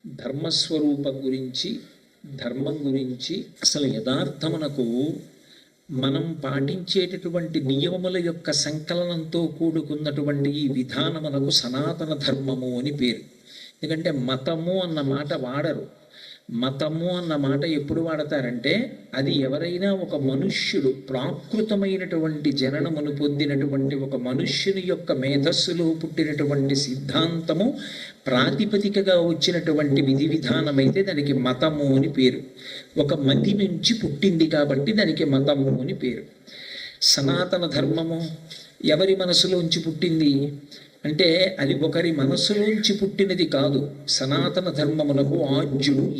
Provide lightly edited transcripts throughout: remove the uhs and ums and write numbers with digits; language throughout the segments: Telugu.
ధర్మస్వరూపం గురించి, ధర్మం గురించి అసలు యథార్థమునకు మనం పాటించేటటువంటి నియమముల యొక్క సంకలనంతో కూడుకున్నటువంటి ఈ విధానమునకు సనాతన ధర్మము అని పేరు. ఎందుకంటే మతము అన్న మాట వాడరు. మతము అన్న మాట ఎప్పుడు వాడతారంటే అది ఎవరైనా ఒక మనుష్యుడు ప్రాకృతమైనటువంటి జననమును పొందినటువంటి ఒక మనుష్యుని యొక్క మేధస్సులో పుట్టినటువంటి సిద్ధాంతము ప్రాతిపదికగా వచ్చినటువంటి విధి విధానమైతే దానికి మతము అని పేరు. ఒక మతి నుంచి పుట్టింది కాబట్టి దానికి మతము అని పేరు. సనాతన ధర్మము ఎవరి మనసులోంచి పుట్టింది అంటే అది ఒకరి మనసులోంచి పుట్టినది కాదు. సనాతన ధర్మములకు ఆద్యుడు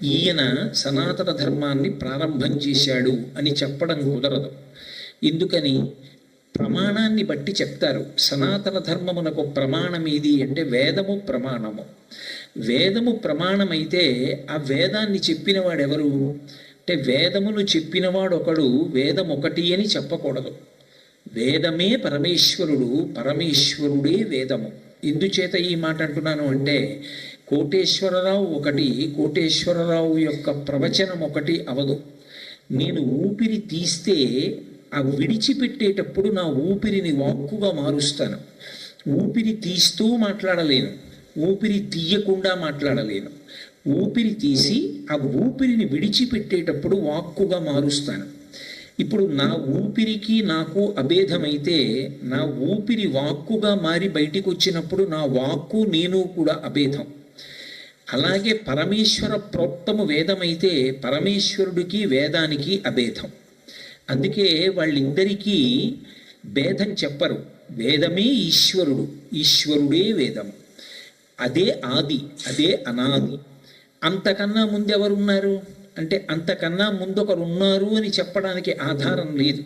ఈయన సనాతన ధర్మాన్ని ప్రారంభం చేశాడు అని చెప్పడం కుదరదు. ఎందుకని? ప్రమాణాన్ని బట్టి చెప్తారు. సనాతన ధర్మమునకు ప్రమాణం ఏది అంటే వేదము ప్రమాణము. వేదము ప్రమాణమైతే ఆ వేదాన్ని చెప్పినవాడెవరు అంటే వేదమును చెప్పినవాడు ఒకడు, వేదం ఒకటి అని చెప్పకూడదు. వేదమే పరమేశ్వరుడు, పరమేశ్వరుడే వేదము. ఎందుచేత ఈ మాట అంటున్నాను అంటే కోటేశ్వరరావు ఒకటి, కోటేశ్వరరావు యొక్క ప్రవచనం ఒకటి అవదు. నేను ఊపిరి తీస్తే ఆ విడిచిపెట్టేటప్పుడు నా ఊపిరిని వాక్కుగా మారుస్తాను. ఊపిరి తీస్తూ మాట్లాడలేను, ఊపిరి తీయకుండా మాట్లాడలేను. ఊపిరి తీసి ఆ ఊపిరిని విడిచిపెట్టేటప్పుడు వాక్కుగా మారుస్తాను. ఇప్పుడు నా ఊపిరికి నాకు అభేదమైతే నా ఊపిరి వాక్కుగా మారి బయటికి వచ్చినప్పుడు నా వాక్కు నేను కూడా అభేదం. అలాగే పరమేశ్వర ప్రోక్తము వేదమైతే పరమేశ్వరుడికి వేదానికి అభేదం. అందుకే వాళ్ళిద్దరికీ భేదం చెప్పరు. వేదమే ఈశ్వరుడు, ఈశ్వరుడే వేదము. అదే ఆది, అదే అనాది. అంతకన్నా ముందెవరున్నారు అంటే అంతకన్నా ముందొకరు ఉన్నారు అని చెప్పడానికి ఆధారం లేదు.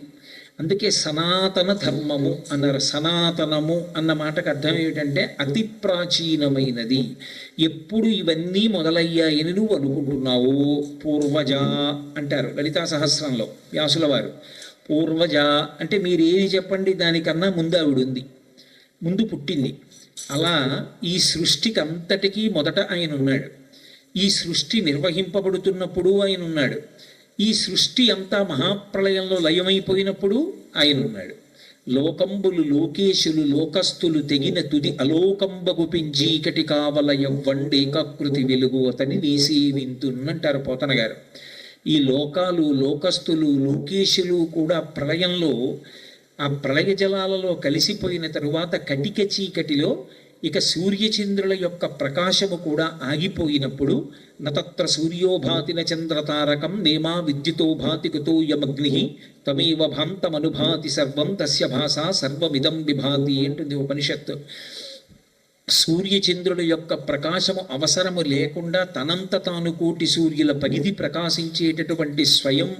అందుకే సనాతన ధర్మము అన్నారు. సనాతనము అన్న మాటకు అర్థం ఏమిటంటే అతి ప్రాచీనమైనది. ఎప్పుడు ఇవన్నీ మొదలయ్యాయని నువ్వు అనుకుంటున్నావు? పూర్వజ అంటారు లలితా సహస్రంలో వ్యాసుల వారు. పూర్వజ అంటే మీరు ఏది చెప్పండి, దానికన్నా ముందు ఆవిడుంది, ముందు పుట్టింది. అలా ఈ సృష్టికి అంతటికీ మొదట ఆయన ఉన్నాడు. ఈ సృష్టి నిర్వహింపబడుతున్నప్పుడు ఆయన ఉన్నాడు. ఈ సృష్టి అంతా మహాప్రళయంలో లయమైపోయినప్పుడు ఆయన ఉన్నాడు. లోకంబులు లోకేశులు లోకస్తులు తెగిన తుది అలోకంబగు పింజీకటి కావల ఎవ్వండేకాకృతి వెలుగు అతని వేసి వింటున్నంటారు పోతన గారు. ఈ లోకాలు లోకస్తులు లోకేశులు కూడా ప్రళయంలో ఆ ప్రళయ జలాలలో కలిసిపోయిన తరువాత కటిక చీకటిలో ఇక సూర్యచంద్రుల యొక్క ప్రకాశము కూడా ఆగిపోయినప్పుడు నతత్ర సూర్యోభాతిన చంద్రతారకం నేమా విద్యుతో భాతి కుతోయమగ్ని తమేవ భాంతమనుభాతి సర్వం తస్య భాషా సర్వమిదం విభాతి అంటుంది ఉపనిషత్తు. సూర్యచంద్రుల యొక్క ప్రకాశము అవసరము లేకుండా తనంత తాను కోటి సూర్యుల పరిధి ప్రకాశించేటటువంటి స్వయం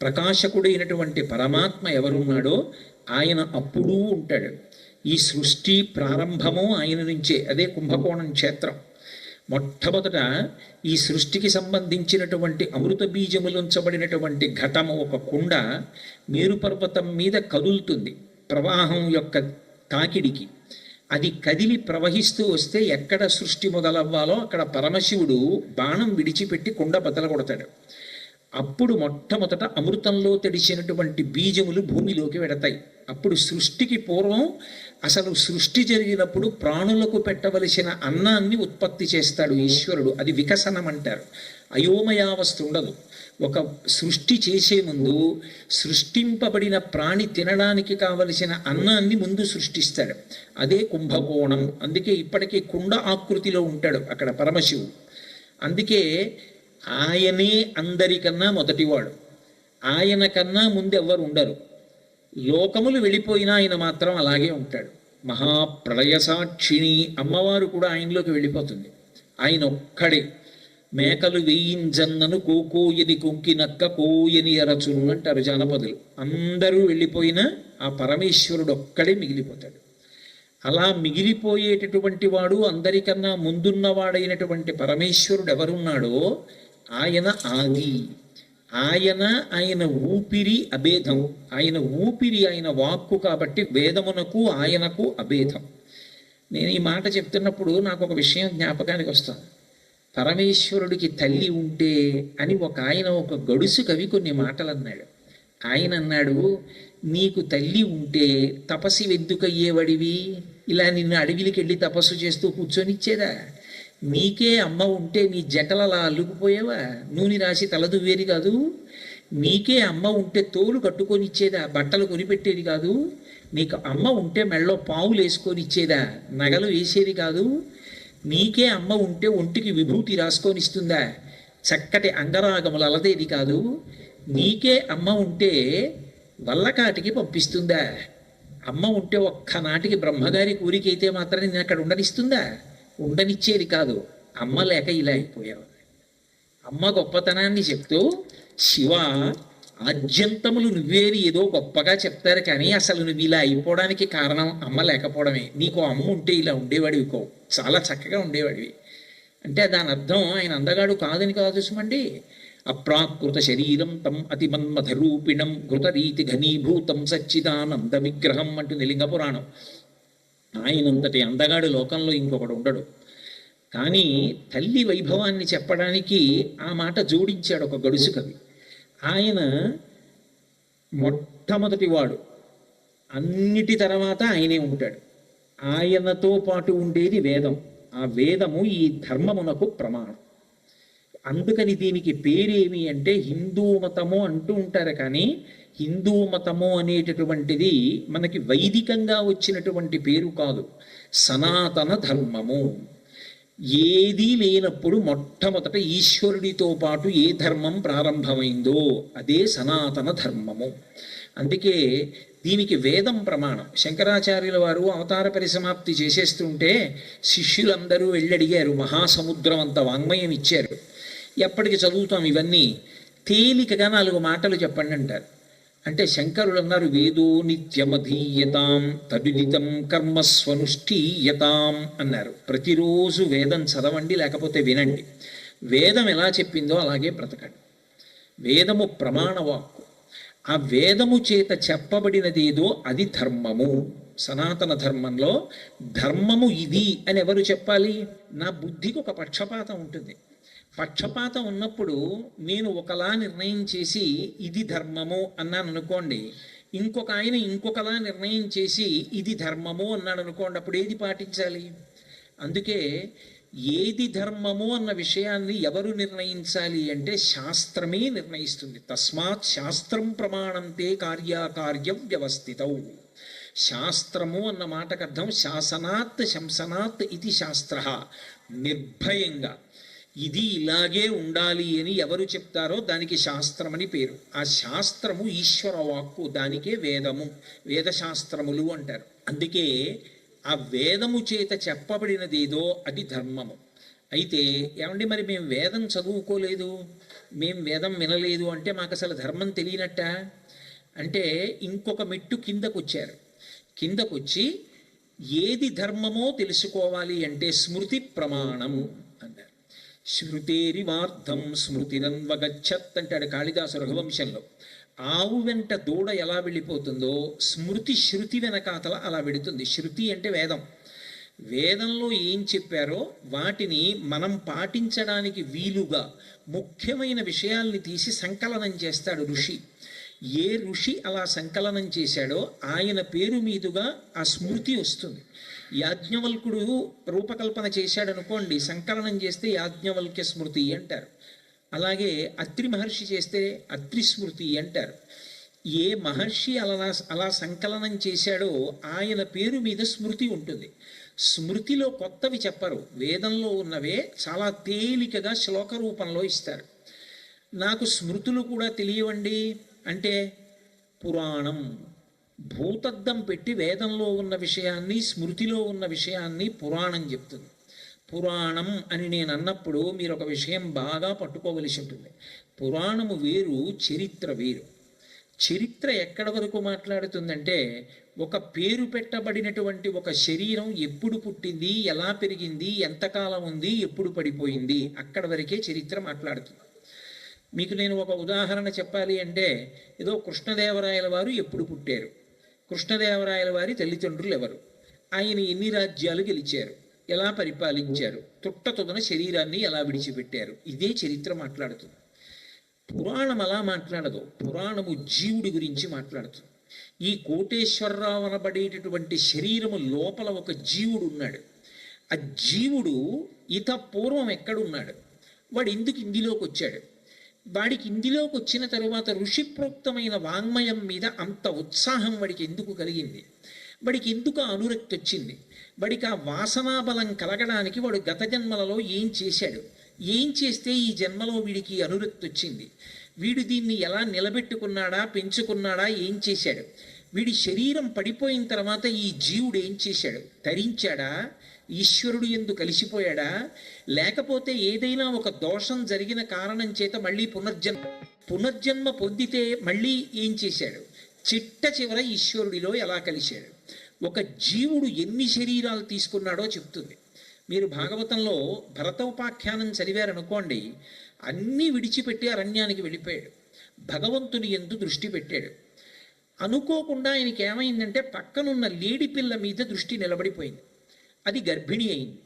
ప్రకాశకుడైనటువంటి పరమాత్మ ఎవరున్నాడో ఆయన అప్పుడూ ఉంటాడు. ఈ సృష్టి ప్రారంభము ఆయన నుంచే. అదే కుంభకోణం క్షేత్రం. మొట్టమొదట ఈ సృష్టికి సంబంధించినటువంటి అమృత బీజములుంచబడినటువంటి ఘటము ఒక కుండ మేరు పర్వతం మీద కదులుతుంది ప్రవాహం యొక్క తాకిడికి. అది కదిలి ప్రవహిస్తూ వస్తే ఎక్కడ సృష్టి మొదలవ్వాలో అక్కడ పరమశివుడు బాణం విడిచిపెట్టి కుండ బదలగొడతాడు. అప్పుడు మొట్టమొదట అమృతంలో తడిచినటువంటి బీజములు భూమిలోకి వెడతాయి. అప్పుడు సృష్టికి పూర్వం అసలు సృష్టి జరిగినప్పుడు ప్రాణులకు పెట్టవలసిన అన్నాన్ని ఉత్పత్తి చేస్తాడు ఈశ్వరుడు. అది వికసనం అంటారు. అయోమయావస్థ ఉండదు. ఒక సృష్టి చేసే ముందు సృష్టింపబడిన ప్రాణి తినడానికి కావలసిన అన్నాన్ని ముందు సృష్టిస్తాడు. అదే కుంభకోణం. అందుకే ఇప్పటికీ కుండ ఆకృతిలో ఉంటాడు అక్కడ పరమశివుడు. అందుకే ఆయనే అందరికన్నా మొదటివాడు. ఆయన కన్నా ముందెవ్వరు ఉండరు. లోకములు వెళ్ళిపోయినా ఆయన మాత్రం అలాగే ఉంటాడు. మహాప్రళయ సాక్షిణి అమ్మవారు కూడా ఆయనలోకి వెళ్ళిపోతుంది. ఆయన ఒక్కడే. మేకలు వేయింజన్నను కోకోయని కొంకినక్క కోయని ఎరచును అంటారు జానపదులు. అందరూ వెళ్ళిపోయినా ఆ పరమేశ్వరుడు ఒక్కడే మిగిలిపోతాడు. అలా మిగిలిపోయేటటువంటి వాడు, అందరికన్నా ముందున్నవాడైనటువంటి పరమేశ్వరుడు ఎవరున్నాడో ఆయన ఆది. ఆయన ఊపిరి అభేదం. ఆయన ఊపిరి ఆయన వాక్కు కాబట్టి వేదమునకు ఆయనకు అభేదం. నేను ఈ మాట చెప్తున్నప్పుడు నాకు ఒక విషయం జ్ఞాపకానికి వస్తాను. పరమేశ్వరుడికి తల్లి ఉంటే అని ఒక గడుసు కవి కొన్ని మాటలు అన్నాడు. ఆయన అన్నాడు, నీకు తల్లి ఉంటే తపస్సు ఎందుకయ్యేవాడివి? ఇలా నిన్ను అడవికి వెళ్ళి తపస్సు చేస్తూ కూర్చొనిచ్చేదా? నీకే అమ్మ ఉంటే నీ జటలలా అల్లుకుపోయావా? నూనె రాసి తలదువ్వేది కాదు? నీకే అమ్మ ఉంటే తోలు కట్టుకొని ఇచ్చేదా? బట్టలు కొనిపెట్టేది కాదు? నీకు అమ్మ ఉంటే మెళ్ళో పావులు వేసుకొని ఇచ్చేదా? నగలు వేసేది కాదు? నీకే అమ్మ ఉంటే ఒంటికి విభూతి రాసుకొని ఇస్తుందా? చక్కటి అంగరాగములు అలదేది కాదు? నీకే అమ్మ ఉంటే వల్లకాటికి పంపిస్తుందా? అమ్మ ఉంటే ఒక్కనాటికి బ్రహ్మగారి కోరికైతే మాత్రం నేను అక్కడ ఉండనిస్తుందా? ఉండనిచ్చేది కాదు. అమ్మ లేక ఇలా అయిపోయావు. అమ్మ గొప్పతనాన్ని చెప్తూ, శివ ఆద్యంతములు నువ్వేది ఏదో గొప్పగా చెప్తారు, కానీ అసలు నువ్వు ఇలా అయిపోవడానికి కారణం అమ్మ లేకపోవడమే. నీకు అమ్మ ఉంటే ఇలా ఉండేవాడివి కో, చాలా చక్కగా ఉండేవాడివి. అంటే దాని అర్థం ఆయన అందగాడు కాదని కాదు సుమండి. అప్రాకృత శరీరం తం అతిమన్మథరూపిణం ఘృతరీతి ఘనీభూతం సచ్చిదానంద విగ్రహం అంటుంది లింగ పురాణం. ఆయనంతటి అందగాడు లోకంలో ఇంకొకడు ఉండడు. కానీ తల్లి వైభవాన్ని చెప్పడానికి ఆ మాట జోడించాడు ఒక గడుసు కవి. ఆయన మొట్టమొదటివాడు, అన్నిటి తర్వాత ఆయనే ఉంటాడు. ఆయనతో పాటు ఉండేది వేదం. ఆ వేదము ఈ ధర్మమునకు ప్రమాణం. అందుకని దీనికి పేరేమి అంటే హిందూ మతము అంటూ ఉంటారు, కానీ హిందూ మతము అనేటటువంటిది మనకి వైదికంగా వచ్చినటువంటి పేరు కాదు. సనాతన ధర్మము. ఏదీ లేనప్పుడు మొట్టమొదట ఈశ్వరుడితో పాటు ఏ ధర్మం ప్రారంభమైందో అదే సనాతన ధర్మము. అందుకే దీనికి వేదం ప్రమాణం. శంకరాచార్యుల వారు అవతార పరిసమాప్తి చేసేస్తుంటే శిష్యులందరూ వెళ్ళడిగారు, మహాసముద్రం అంత వాంగ్మయం ఇచ్చారు. ఎప్పటికి చదువుతాం ఇవన్నీ? తేలికగా 4 మాటలు చెప్పండి అంటారు. అంటే శంకరులు అన్నారు, వేదో నిత్యమధీయతాం తదుదితం కర్మస్వనుష్ఠీయతాం అన్నారు. ప్రతిరోజు వేదం చదవండి, లేకపోతే వినండి. వేదం ఎలా చెప్పిందో అలాగే బ్రతకండి. వేదము ప్రమాణవాక్కు. ఆ వేదము చేత చెప్పబడినదేదో అది ధర్మము. సనాతన ధర్మంలో ధర్మము ఇది అని ఎవరు చెప్పాలి? నా బుద్ధికి ఒక పక్షపాతం ఉంటుంది. పక్షపాతం ఉన్నప్పుడు నేను ఒకలా నిర్ణయం చేసి ఇది ధర్మము అన్నాను అనుకోండి, ఇంకొక ఆయన ఇంకొకలా నిర్ణయం చేసి ఇది ధర్మము అన్నాడు అనుకోండి, అప్పుడు ఏది పాటించాలి? అందుకే ఏది ధర్మము అన్న విషయాన్ని ఎవరు నిర్ణయించాలి అంటే శాస్త్రమే నిర్ణయిస్తుంది. తస్మాత్ శాస్త్రం ప్రమాణంతే కార్యాకార్యం వ్యవస్థితౌ. శాస్త్రము అన్న మాటకు అర్థం శాసనాత్ శంసనాత్ ఇది శాస్త్ర. నిర్భయంగా ఇది ఇలాగే ఉండాలి అని ఎవరు చెప్తారో దానికి శాస్త్రం అని పేరు. ఆ శాస్త్రము ఈశ్వర వాక్కు, దానికే వేదము, వేదశాస్త్రములు అంటారు. అందుకే ఆ వేదము చేత చెప్పబడినదేదో అది ధర్మము. అయితే ఏమండి మరి మేము వేదం చదువుకోలేదు, మేము వేదం వినలేదు అంటే మాకు అసలు ధర్మం తెలియనట్ట అంటే ఇంకొక మెట్టు కిందకొచ్చారు. కిందకొచ్చి ఏది ధర్మమో తెలుసుకోవాలి అంటే స్మృతి ప్రమాణం అన్నారు. శృతేరివార్థం స్మృతిరన్వగచ్చత్ అంటాడు కాళిదాసు రఘువంశంలో. ఆవు వెంట దూడ ఎలా వెళ్ళిపోతుందో స్మృతి శృతి వెనకాతల అలా వెడుతుంది. శృతి అంటే వేదం. వేదంలో ఏం చెప్పారో వాటిని మనం పాటించడానికి వీలుగా ముఖ్యమైన విషయాల్ని తీసి సంకలనం చేస్తాడు ఋషి. ఏ ఋషి అలా సంకలనం చేశాడో ఆయన పేరు మీదుగా ఆ స్మృతి వస్తుంది. యాజ్ఞవల్కుడు రూపకల్పన చేశాడనుకోండి, సంకలనం చేస్తే యాజ్ఞవల్క్య స్మృతి అంటారు. అలాగే అత్రి మహర్షి చేస్తే అత్రి స్మృతి అంటారు. ఏ మహర్షి అలా సంకలనం చేశాడో ఆయన పేరు మీద స్మృతి ఉంటుంది. స్మృతిలో కొత్తవి చెప్పరు, వేదంలో ఉన్నవే చాలా తేలికగా శ్లోక రూపంలో ఇస్తారు. నాకు స్మృతులు కూడా తెలియవండి అంటే పురాణం, భూతద్దం పెట్టి వేదంలో ఉన్న విషయాన్ని స్మృతిలో ఉన్న విషయాన్ని పురాణం చెప్తుంది. పురాణం అని నేను అన్నప్పుడు మీరు ఒక విషయం బాగా పట్టుకోవలసి ఉంటుంది. పురాణము వేరు, చరిత్ర వేరు. చరిత్ర ఎక్కడ వరకు మాట్లాడుతుందంటే ఒక పేరు పెట్టబడినటువంటి ఒక శరీరం ఎప్పుడు పుట్టింది, ఎలా పెరిగింది, ఎంతకాలం ఉంది, ఎప్పుడు పడిపోయింది, అక్కడ వరకే చరిత్ర మాట్లాడుతుంది. మీకు నేను ఒక ఉదాహరణ చెప్పాలి అంటే, ఏదో కృష్ణదేవరాయల వారు ఎప్పుడు పుట్టారు, కృష్ణదేవరాయల వారి తల్లిదండ్రులు ఎవరు, ఆయన ఎన్ని రాజ్యాలు గెలిచారు, ఎలా పరిపాలించారు, తుట్టతుదన శరీరాన్ని ఎలా విడిచిపెట్టారు, ఇదే చరిత్ర మాట్లాడుతుంది. పురాణం అలా మాట్లాడదు. పురాణము జీవుడి గురించి మాట్లాడుతుంది. ఈ కోటేశ్వరరావు అనబడేటటువంటి శరీరము లోపల ఒక జీవుడు ఉన్నాడు. ఆ జీవుడు పూర్వం ఎక్కడున్నాడు, వాడు ఎందుకు ఇందులోకి వచ్చాడు, వాడికి ఇందులోకి వచ్చిన తరువాత ఋషిప్రోక్తమైన వాంగ్మయం మీద అంత ఉత్సాహం వాడికి ఎందుకు కలిగింది, వాడికి ఎందుకు అనురక్తి వచ్చింది, వాడికి ఆ వాసనాబలం కలగడానికి వాడు గత జన్మలలో ఏం చేశాడు, ఏం చేస్తే ఈ జన్మలో వీడికి అనురక్తి వచ్చింది, వీడు దీన్ని ఎలా నిలబెట్టుకున్నాడా, పెంచుకున్నాడా, ఏం చేశాడు, వీడి శరీరం పడిపోయిన తర్వాత ఈ జీవుడు ఏం చేశాడు, తరించాడా, ఈశ్వరుడు ఎందు కలిసిపోయాడా, లేకపోతే ఏదైనా ఒక దోషం జరిగిన కారణం చేత మళ్ళీ పునర్జన్మ పొందితే మళ్ళీ ఏం చేశాడు, చిట్ట చివర ఈశ్వరుడిలో ఎలా కలిశాడు. ఒక జీవుడు ఎన్ని శరీరాలు తీసుకున్నాడో చెప్తుంది. మీరు భాగవతంలో భరతోపాఖ్యానం చదివారనుకోండి, అన్నీ విడిచిపెట్టి అరణ్యానికి వెళ్ళిపోయాడు, భగవంతుని యందు దృష్టి పెట్టాడు. అనుకోకుండా ఆయనకి ఏమైందంటే పక్కనున్న లేడి పిల్ల మీద దృష్టి నిలబడిపోయింది. అది గర్భిణి అయింది.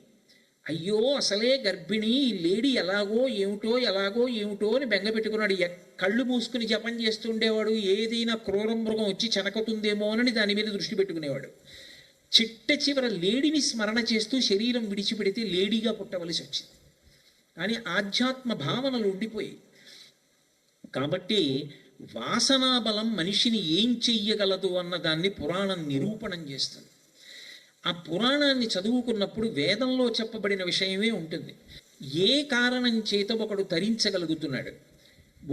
అయ్యో అసలే గర్భిణి, ఈ లేడీ ఎలాగో ఏమిటో అని బెంగ పెట్టుకున్నాడు. కళ్ళు మూసుకుని జపం చేస్తుండేవాడు. ఏదైనా క్రూర మృగం వచ్చి చెనకుతుందేమో అని దాని మీద దృష్టి పెట్టుకునేవాడు. చిట్ట చివర లేడీని స్మరణ చేస్తూ శరీరం విడిచిపెడితే లేడీగా పుట్టవలసి వచ్చింది. కానీ ఆధ్యాత్మ భావనలు ఉండిపోయి. కాబట్టి వాసనాబలం మనిషిని ఏం చెయ్యగలదు అన్నదాన్ని పురాణం నిరూపణం చేస్తుంది. ఆ పురాణాన్ని చదువుకున్నప్పుడు వేదంలో చెప్పబడిన విషయమే ఉంటుంది. ఏ కారణం చేత ఒకడు తరించగలుగుతున్నాడు,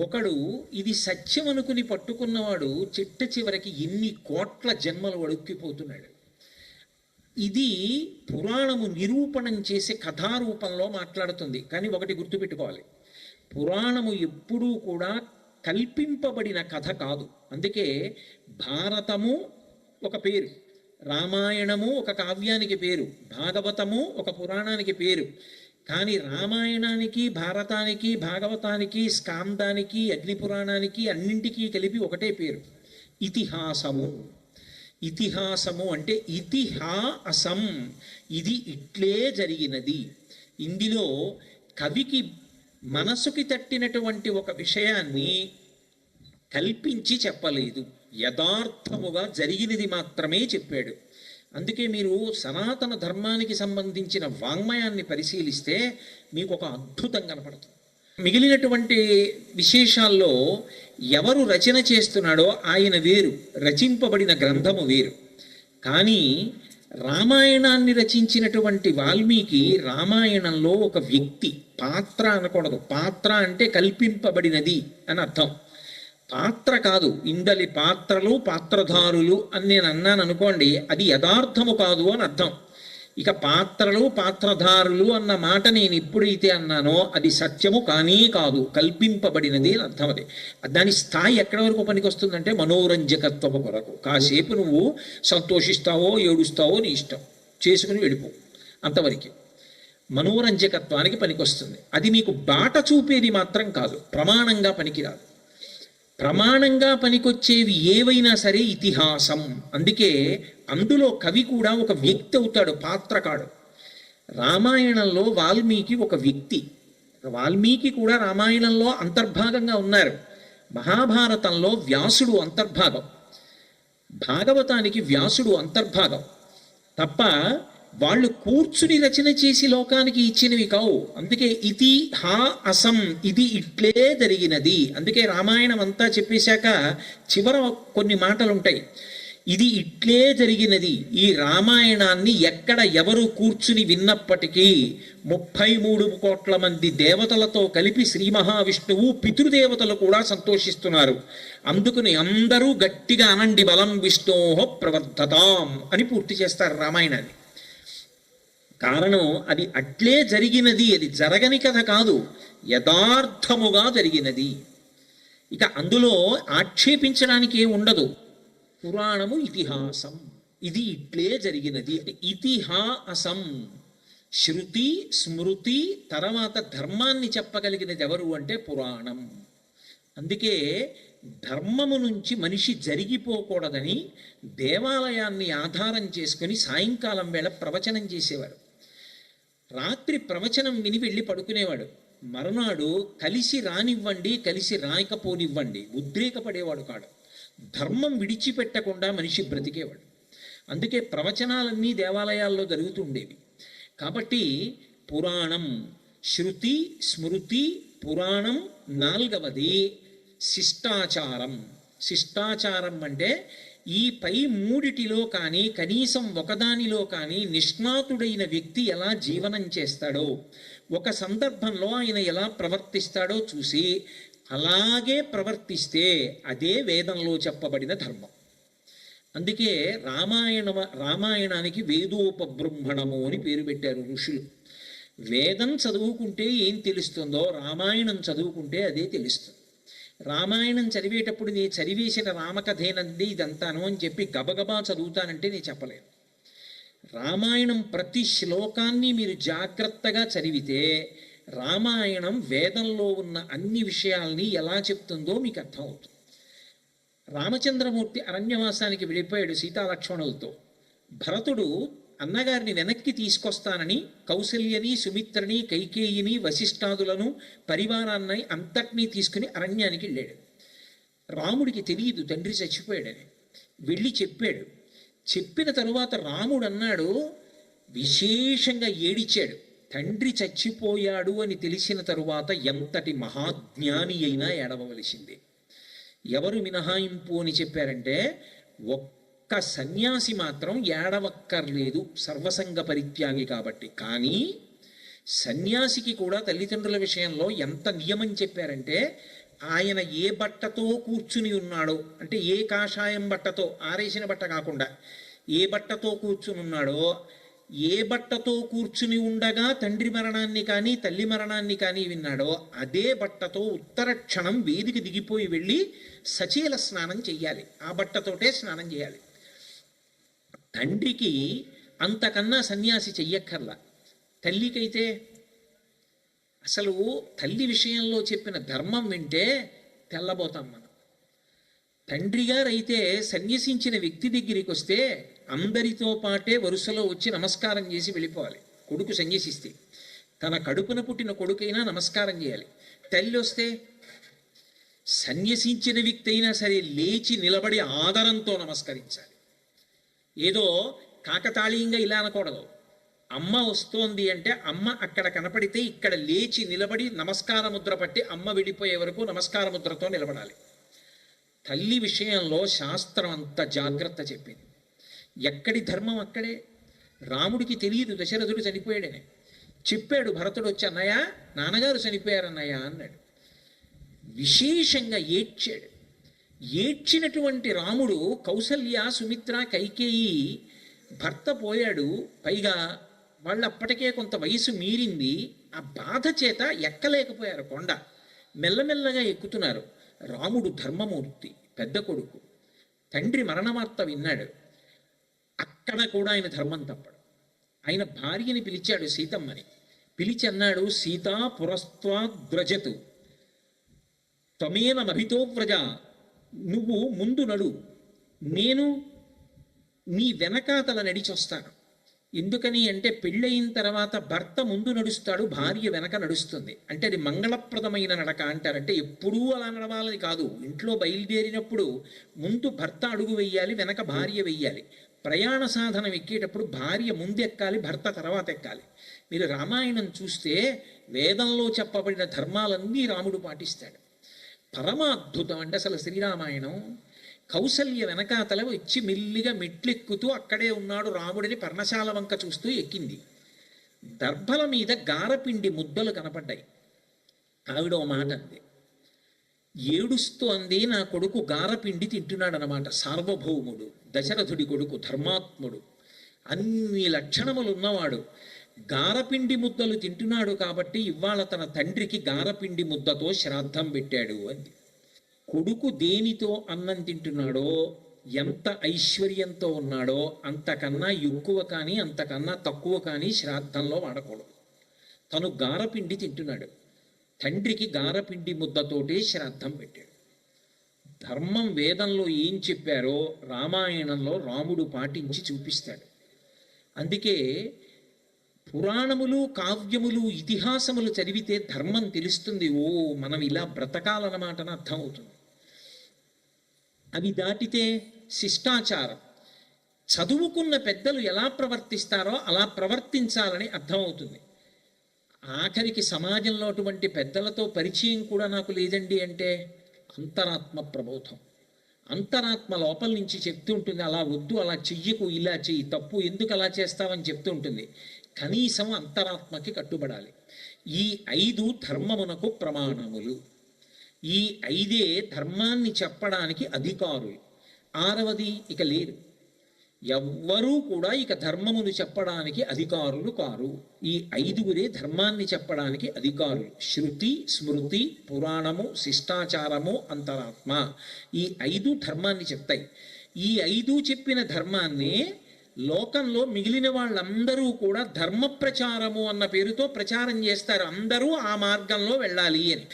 ఒకడు ఇది సత్యం అనుకుని పట్టుకున్నవాడు చిట్ట చివరికి ఎన్ని కోట్ల జన్మలు అడుక్కిపోతున్నాడు. ఇది పురాణము నిరూపణం చేసే కథారూపంలో మాట్లాడుతుంది. కానీ ఒకటి గుర్తుపెట్టుకోవాలి, పురాణము ఎప్పుడూ కూడా కల్పింపబడిన కథ కాదు. అందుకే భారతము ఒక పేరు, రామాయణము ఒక కావ్యానికి పేరు, భాగవతము ఒక పురాణానికి పేరు. కానీ రామాయణానికి, భారతానికి, భాగవతానికి, స్కాందానికి, అగ్నిపురాణానికి అన్నింటికీ కలిపి ఒకటే పేరు, ఇతిహాసము. ఇతిహాసము అంటే ఇతిహాసం, ఇది ఇట్లే జరిగినది. ఇందులో కవికి మనసుకి తట్టినటువంటి ఒక విషయాన్ని కల్పించి చెప్పలేదు, యథార్థముగా జరిగినది మాత్రమే చెప్పాడు. అందుకే మీరు సనాతన ధర్మానికి సంబంధించిన వాంగ్మయాన్ని పరిశీలిస్తే మీకు ఒక అద్భుతం కనపడుతుంది. మిగిలినటువంటి విశేషాల్లో ఎవరు రచన చేస్తున్నాడో ఆయన వేరు, రచింపబడిన గ్రంథము వేరు. కానీ రామాయణాన్ని రచించినటువంటి వాల్మీకి రామాయణంలో ఒక వ్యక్తి, పాత్ర అనకూడదు, పాత్ర అంటే కల్పింపబడినది అని అర్థం. పాత్ర కాదు, ఇందలి పాత్రలు పాత్రధారులు అని నేను అన్నాను అనుకోండి, అది యథార్థము కాదు అని అర్థం. ఇక పాత్రలు పాత్రధారులు అన్న మాట నేను ఎప్పుడైతే అన్నానో అది సత్యము కానీ కాదు, కల్పింపబడినది అని అర్థం. అది దాని స్థాయి ఎక్కడి వరకు పనికి వస్తుందంటే మనోరంజకత్వము కొరకు. కాసేపు నువ్వు సంతోషిస్తావో ఏడుస్తావో నీ ఇష్టం, చేసుకుని వెళ్ళిపో, అంతవరకు మనోరంజకత్వానికి పనికొస్తుంది. అది నీకు బాట చూపేది మాత్రం కాదు, ప్రమాణంగా పనికిరాదు. ప్రమాణంగా పనికొచ్చేవి ఏవైనా సరే ఇతిహాసం. అందుకే అందులో కవి కూడా ఒక వ్యక్తి అవుతాడు, పాత్ర కాడు. రామాయణంలో వాల్మీకి ఒక వ్యక్తి, వాల్మీకి కూడా రామాయణంలో అంతర్భాగంగా ఉన్నారు. మహాభారతంలో వ్యాసుడు అంతర్భాగం, భాగవతానికి వ్యాసుడు అంతర్భాగం తప్ప వాళ్ళు కూర్చుని రచన చేసి లోకానికి ఇచ్చినవి కావు. అందుకే ఇతి హా అసం, ఇది ఇట్లే జరిగినది. అందుకే రామాయణం అంతా చెప్పేశాక చివర కొన్ని మాటలు ఉంటాయి, ఇది ఇట్లే జరిగినది. ఈ రామాయణాన్ని ఎక్కడ ఎవరు కూర్చుని విన్నప్పటికీ 33 కోట్ల మంది దేవతలతో కలిపి శ్రీ మహావిష్ణువు, పితృదేవతలు కూడా సంతోషిస్తున్నారు. అందుకని అందరూ గట్టిగా అనండి, బలం విష్ణోహ ప్రవర్ధతాం అని పూర్తి చేస్తారు రామాయణాన్ని. కారణం అది అట్లే జరిగినది, అది జరగని కథ కాదు, యథార్థముగా జరిగినది. ఇక అందులో ఆక్షేపించడానికి ఏం ఉండదు. పురాణము ఇతిహాసం, ఇది ఇట్లే జరిగినది అంటే ఇతిహాసం. శృతి స్మృతి తర్వాత ధర్మాన్ని చెప్పగలిగినది ఎవరు అంటే పురాణం. అందుకే ధర్మము నుంచి మనిషి జరిగిపోకూడదని దేవాలయాన్ని ఆధారం చేసుకుని సాయంకాలం వేళ ప్రవచనం చేసేవారు. రాత్రి ప్రవచనం విని వెళ్ళి పడుకునేవాడు. మరునాడు కలిసి రానివ్వండి, కలిసి రాయకపోనివ్వండి, ఉద్రేకపడేవాడు కాడు. ధర్మం విడిచిపెట్టకుండా మనిషి బ్రతికేవాడు. అందుకే ప్రవచనాలన్నీ దేవాలయాల్లో జరుగుతుండేవి. కాబట్టి పురాణం, శృతి, స్మృతి, పురాణం, నాలుగవది శిష్టాచారం. శిష్టాచారం అంటే ఈ పై మూడిటిలో కానీ కనీసం ఒకదానిలో కానీ నిష్ణాతుడైన వ్యక్తి ఎలా జీవనం చేస్తాడో, ఒక సందర్భంలో ఆయన ఎలా ప్రవర్తిస్తాడో చూసి అలాగే ప్రవర్తిస్తే అదే వేదంలో చెప్పబడిన ధర్మం. అందుకే రామాయణానికి వేదోపబృంహణము అని పేరు పెట్టారు ఋషులు. వేదం చదువుకుంటే ఏం తెలుస్తుందో రామాయణం చదువుకుంటే అదే తెలుస్తుంది. రామాయణం చదివేటప్పుడు నీ చదివేసిన రామకథేనండి ఇదంతాను అని చెప్పి గబగబా చదువుతానంటే నేను చెప్పలేను. రామాయణం ప్రతి శ్లోకాన్ని మీరు జాగ్రత్తగా చదివితే రామాయణం వేదంలో ఉన్న అన్ని విషయాల్ని ఎలా చెప్తుందో మీకు అర్థమవుతుంది. రామచంద్రమూర్తి అరణ్యవాసానికి వెళ్ళిపోయాడు సీతాలక్ష్మణులతో. భరతుడు అన్నగారిని వెనక్కి తీసుకొస్తానని కౌసల్యని, సుమిత్రని, కైకేయిని, వశిష్ఠాదులను, పరివారాన్ని అంతటినీ తీసుకుని అరణ్యానికి వెళ్ళాడు. రాముడికి తెలియదు తండ్రి చచ్చిపోయాడని. వెళ్ళి చెప్పాడు. చెప్పిన తరువాత రాముడు అన్నాడు, విశేషంగా ఏడిచాడు. తండ్రి చచ్చిపోయాడు అని తెలిసిన తరువాత ఎంతటి మహాజ్ఞాని అయినా ఏడవలసిందే. ఎవరు మినహాయింపు అని చెప్పారంటే ఒక్క సన్యాసి మాత్రం ఏడవక్కర్లేదు, సర్వసంగ పరిత్యాగి కాబట్టి. కానీ సన్యాసికి కూడా తల్లిదండ్రుల విషయంలో ఎంత నియమం చెప్పారంటే ఆయన ఏ బట్టతో కూర్చుని ఉన్నాడో, అంటే ఏ కాషాయం బట్టతో, ఆరేసిన బట్ట కాకుండా ఏ బట్టతో కూర్చుని ఉన్నాడో, ఏ బట్టతో కూర్చుని ఉండగా తండ్రి మరణాన్ని కానీ తల్లి మరణాన్ని కానీ విన్నాడో అదే బట్టతో ఉత్తర క్షణం వేదికి దిగిపోయి వెళ్ళి సచీల స్నానం చెయ్యాలి. ఆ బట్టతోటే స్నానం చేయాలి. తండ్రికి అంతకన్నా సన్యాసి చెయ్యక్కర్లా. తల్లికైతే అసలు తల్లి విషయంలో చెప్పిన ధర్మం వింటే తెల్లబోతాం మనం. తండ్రి గారైతే సన్యసించిన వ్యక్తి దగ్గరికి వస్తే అందరితో పాటే వరుసలో వచ్చి నమస్కారం చేసి వెళ్ళిపోవాలి. కొడుకు సన్యసిస్తే తన కడుపున పుట్టిన కొడుకైనా నమస్కారం చేయాలి. తల్లి వస్తే సన్యసించిన వ్యక్తి అయినా సరే లేచి నిలబడి ఆదరంతో నమస్కరించాలి. ఏదో కాకతాళీయంగా ఇలా అనకూడదు. అమ్మ వస్తోంది అంటే అమ్మ అక్కడ కనపడితే ఇక్కడ లేచి నిలబడి నమస్కార ముద్ర పట్టి అమ్మ వెళ్ళిపోయే వరకు నమస్కార ముద్రతో నిలబడాలి. తల్లి విషయంలో శాస్త్రం అంత జాగ్రత్త చెప్పింది. ఎక్కడి ధర్మం అక్కడే. రాముడికి తెలియదు దశరథుడు చనిపోయాడని. చెప్పాడు భరతుడు వచ్చి, అన్నయ్య నాన్నగారు చనిపోయారన్నయ్య అన్నాడు. విశేషంగా ఏడ్చాడు. ఏడ్చినటువంటి రాముడు కౌసల్య, సుమిత్ర, కైకేయి భర్త పోయాడు, పైగా వాళ్ళు అప్పటికే కొంత వయసు మీరింది. ఆ బాధ చేత ఎక్కలేకపోయారు కొండ. మెల్లమెల్లగా ఎక్కుతున్నారు. రాముడు ధర్మమూర్తి, పెద్ద కొడుకు, తండ్రి మరణవార్త విన్నాడు. అక్కడ కూడా ఆయన ధర్మం తప్పడు. ఆయన భార్యని పిలిచాడు, సీతమ్మని పిలిచి అన్నాడు, సీతా పురస్త్వాద్వ్రజతు త్వమేన మభితో వ్రజ, నువ్వు ముందు నడు, నేను నీ వెనకాతల నడిచొస్తాను. ఎందుకని అంటే పెళ్ళయిన తర్వాత భర్త ముందు నడుస్తాడు, భార్య వెనక నడుస్తుంది. అంటే అది మంగళప్రదమైన నడక అంటారంటే ఎప్పుడూ అలా నడవాలని కాదు. ఇంట్లో బయలుదేరినప్పుడు ముందు భర్త అడుగు వెయ్యాలి, వెనక భార్య వెయ్యాలి. ప్రయాణ సాధనం ఎక్కేటప్పుడు భార్య ముందు ఎక్కాలి, భర్త తర్వాత ఎక్కాలి. మీరు రామాయణం చూస్తే వేదంలో చెప్పబడిన ధర్మాలన్నీ రాముడు పాటిస్తాడు. పరమాద్భుతం అంటే అసలు శ్రీరామాయణం. కౌసల్య వెనకాతల వచ్చి మెల్లిగా మెట్లెక్కుతూ అక్కడే ఉన్నాడు రాముడిని పర్ణశాల వంక చూస్తూ ఎక్కింది. దర్భల మీద గారపిండి ముద్దలు కనపడ్డాయి. ఆవిడ ఓ మాట అంది, ఏడుస్తూ అంది, నా కొడుకు గారపిండి తింటున్నాడు అన్నమాట. సార్వభౌముడు, దశరథుడి కొడుకు, ధర్మాత్ముడు, అన్ని లక్షణములు ఉన్నవాడు గారపిండి ముద్దలు తింటున్నాడు కాబట్టి ఇవాళ తన తండ్రికి గారపిండి ముద్దతో శ్రాద్ధం పెట్టాడు అంది. కొడుకు దేనితో అన్నం తింటున్నాడో, ఎంత ఐశ్వర్యంతో ఉన్నాడో అంతకన్నా ఎక్కువ కానీ అంతకన్నా తక్కువ కానీ శ్రాద్ధంలో వాడకూడదు. తను గారపిండి తింటున్నాడు, తండ్రికి గారపిండి ముద్దతోటే శ్రాద్ధం పెట్టాడు. ధర్మం వేదంలో ఏం చెప్పారో రామాయణంలో రాముడు పాటించి చూపిస్తాడు. అందుకే పురాణములు, కావ్యములు, ఇతిహాసములు చదివితే ధర్మం తెలుస్తుంది. ఓ, మనం ఇలా బ్రతకాలన్నమాటన అర్థమవుతుంది. అవి దాటితే శిష్టాచారం, చదువుకున్న పెద్దలు ఎలా ప్రవర్తిస్తారో అలా ప్రవర్తించాలని అర్థమవుతుంది. ఆఖరికి సమాజంలో అటువంటి పెద్దలతో పరిచయం కూడా నాకు లేదండి అంటే అంతరాత్మ ప్రబోధం. అంతరాత్మ లోపల నుంచి చెప్తూ ఉంటుంది, అలా వద్దు, అలా చెయ్యకు, ఇలా చెయ్యి, తప్పు, ఎందుకు అలా చేస్తావని చెప్తూ ఉంటుంది. కనీసం అంతరాత్మకి కట్టుబడాలి. ఈ 5 ధర్మమునకు ప్రమాణములు. ఈ 5 ధర్మాన్ని చెప్పడానికి అధికారులు. 6వది ఇక లేరు. ఎవ్వరూ కూడా ఇక ధర్మమును చెప్పడానికి అధికారులు కారు. ఈ 5గురే ధర్మాన్ని చెప్పడానికి అధికారులు. శృతి, స్మృతి, పురాణము, శిష్టాచారము, అంతరాత్మ. ఈ 5 ధర్మాన్ని చెప్తాయి. ఈ 5 చెప్పిన ధర్మాన్ని లోకంలో మిగిలిన వాళ్ళందరూ కూడా ధర్మ ప్రచారము అన్న పేరుతో ప్రచారం చేస్తారు. అందరూ ఆ మార్గంలో వెళ్ళాలి అని.